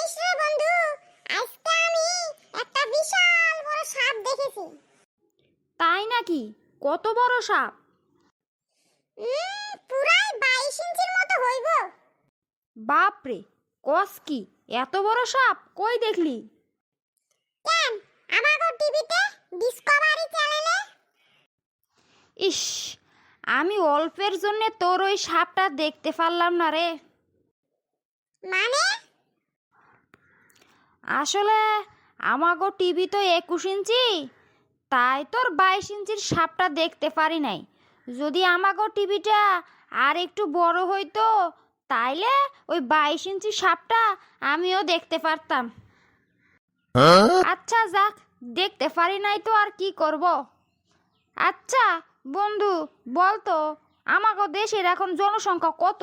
জানিস রে বন্ধু, আজকে আমি একটা বিশাল বড় সাপ দেখেছি। তাই নাকি? কত বড় সাপ? পুরাই 22 ইঞ্চির মতো হইব। বাপরে, কস কি? এত বড় সাপ কই দেখলি? কেন, আমাগো টিভিতে ডিসকভারি চ্যানেলে। ইস, আমি অল্পের জন্য তোর ওই সাপটা দেখতে পারলাম না রে। মানে? আসলে আমাগো টিভি তো 21 ইঞ্চি, তাই তোর 22 ইঞ্চির সাপটা দেখতে পারি নাই। যদি আমাগো টিভিটা আর একটু বড় হইতো তাইলে ওই 22 ইঞ্চি সাপটা আমিও দেখতে পারতাম। আচ্ছা যাক, দেখতে পারি নাই তো আর কি করব। আচ্ছা বন্ধু, বলতো আমাগো দেশের এখন জনসংখ্যা কত?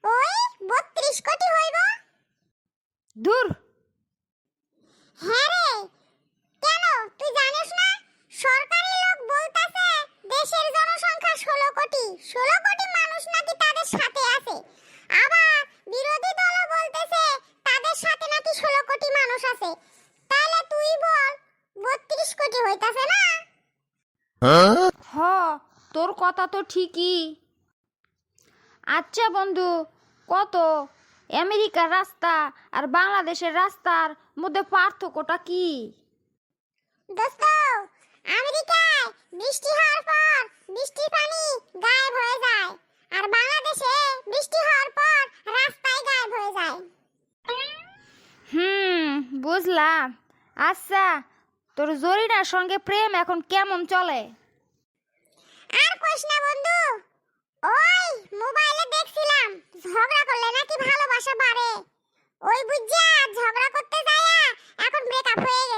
ওই 32 কোটি হইব। দূর! হ্যাঁ রে, কেন তুই জানিস না? সরকারি লোক বলতাছে দেশের জনসংখ্যা 16 কোটি। 16 কোটি মানুষ নাকি তাদের সাথে আছে। আবার বিরোধী দলও বলতেছে তাদের সাথে নাকি 16 কোটি মানুষ আছে। তাহলে তুই বল 32 কোটি হইতাছে না? হ, তোর কথা তো ঠিকই। আচ্ছা বন্ধু, কত আমেরিকার রাস্তা আর বাংলাদেশের রাস্তার মধ্যে পার্থক্যটা কি? দোস্ত, আমেরিকায় বৃষ্টি হওয়ার পর বৃষ্টির পানি গায়েব হয়ে যায়, আর বাংলাদেশে বৃষ্টি হওয়ার পর রাস্তায় গায়েব হয়ে যায়। বুঝলাম। আচ্ছা, তোর জরিনার সঙ্গে প্রেম এখন কেমন চলে? আর কইস না বন্ধু, ওই মোবাইলে দেখছিলাম ঝগড়া করলে নাকি ভালোবাসা বাড়ে। ওই বুঝছা ঝগড়া করতে যায়া এখন ব্রেকআপ হয়ে গেছে।